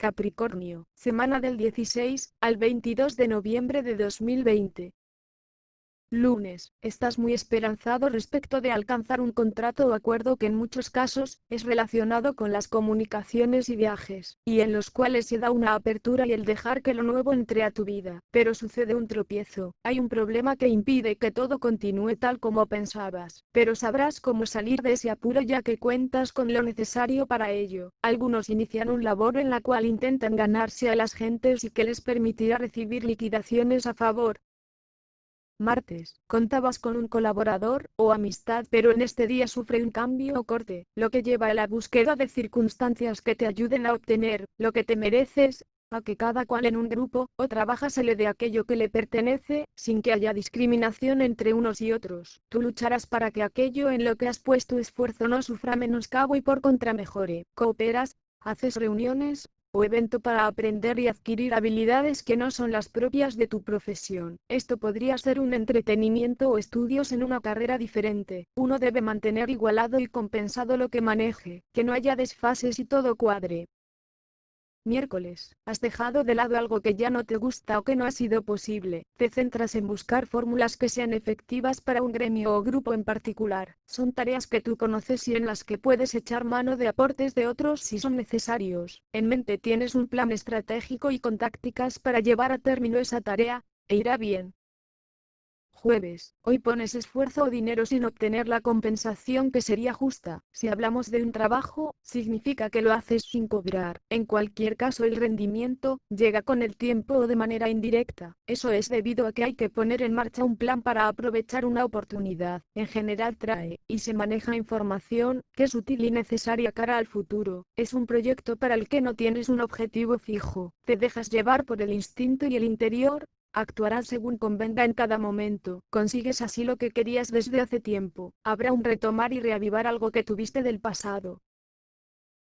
Capricornio, semana del 16 al 22 de noviembre de 2020. Lunes, estás muy esperanzado respecto de alcanzar un contrato o acuerdo que en muchos casos es relacionado con las comunicaciones y viajes, y en los cuales se da una apertura y el dejar que lo nuevo entre a tu vida. Pero sucede un tropiezo, hay un problema que impide que todo continúe tal como pensabas, pero sabrás cómo salir de ese apuro ya que cuentas con lo necesario para ello. Algunos inician un labor en la cual intentan ganarse a las gentes y que les permitirá recibir liquidaciones a favor. Martes, contabas con un colaborador o amistad, pero en este día sufre un cambio o corte, lo que lleva a la búsqueda de circunstancias que te ayuden a obtener lo que te mereces, a que cada cual en un grupo o trabaja se le dé aquello que le pertenece, sin que haya discriminación entre unos y otros. Tú lucharás para que aquello en lo que has puesto esfuerzo no sufra menoscabo y por contra mejore. Cooperas, haces reuniones o evento para aprender y adquirir habilidades que no son las propias de tu profesión. Esto podría ser un entretenimiento o estudios en una carrera diferente. Uno debe mantener igualado y compensado lo que maneje, que no haya desfases y todo cuadre. Miércoles, has dejado de lado algo que ya no te gusta o que no ha sido posible. Te centras en buscar fórmulas que sean efectivas para un gremio o grupo en particular. Son tareas que tú conoces y en las que puedes echar mano de aportes de otros si son necesarios. En mente tienes un plan estratégico y con tácticas para llevar a término esa tarea, e irá bien. Jueves, hoy pones esfuerzo o dinero sin obtener la compensación que sería justa. Si hablamos de un trabajo, significa que lo haces sin cobrar. En cualquier caso, el rendimiento llega con el tiempo o de manera indirecta. Eso es debido a que hay que poner en marcha un plan para aprovechar una oportunidad. En general trae y se maneja información que es útil y necesaria cara al futuro. Es un proyecto para el que no tienes un objetivo fijo. Te dejas llevar por el instinto y el interior. Actuarás según convenga en cada momento. Consigues así lo que querías desde hace tiempo. Habrá un retomar y reavivar algo que tuviste del pasado.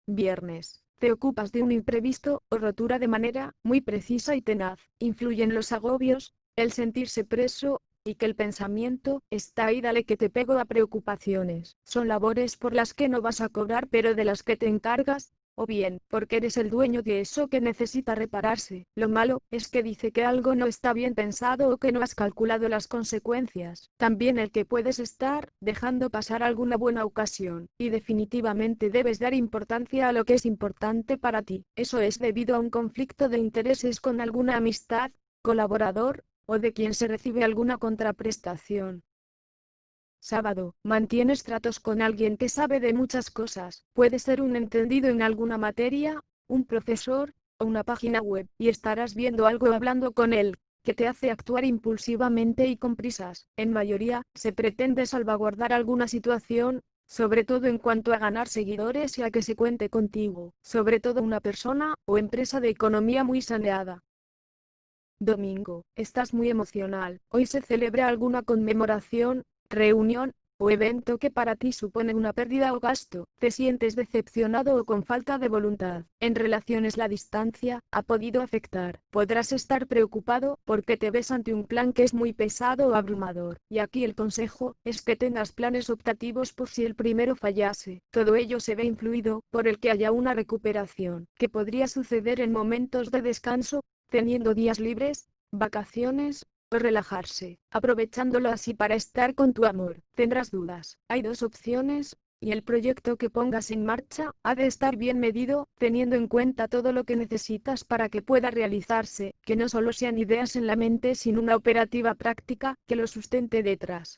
Viernes. Te ocupas de un imprevisto o rotura de manera muy precisa y tenaz. Influyen los agobios, el sentirse preso, y que el pensamiento está ahí, dale que te pego a preocupaciones. Son labores por las que no vas a cobrar pero de las que te encargas, o bien, porque eres el dueño de eso que necesita repararse. Lo malo es que dice que algo no está bien pensado o que no has calculado las consecuencias. También el que puedes estar dejando pasar alguna buena ocasión. Y definitivamente debes dar importancia a lo que es importante para ti. Eso es debido a un conflicto de intereses con alguna amistad, colaborador, o de quien se recibe alguna contraprestación. Sábado, mantienes tratos con alguien que sabe de muchas cosas, puede ser un entendido en alguna materia, un profesor, o una página web, y estarás viendo algo o hablando con él, que te hace actuar impulsivamente y con prisas. En mayoría, se pretende salvaguardar alguna situación, sobre todo en cuanto a ganar seguidores y a que se cuente contigo, sobre todo una persona o empresa de economía muy saneada. Domingo, estás muy emocional. Hoy se celebra alguna conmemoración, reunión o evento que para ti supone una pérdida o gasto. Te sientes decepcionado o con falta de voluntad. En relaciones la distancia ha podido afectar. Podrás estar preocupado porque te ves ante un plan que es muy pesado o abrumador. Y aquí el consejo es que tengas planes optativos por si el primero fallase. Todo ello se ve influido por el que haya una recuperación, que podría suceder en momentos de descanso, teniendo días libres, vacaciones, o relajarse, aprovechándolo así para estar con tu amor. Tendrás dudas. Hay dos opciones, y el proyecto que pongas en marcha ha de estar bien medido, teniendo en cuenta todo lo que necesitas para que pueda realizarse, que no solo sean ideas en la mente sino una operativa práctica que lo sustente detrás.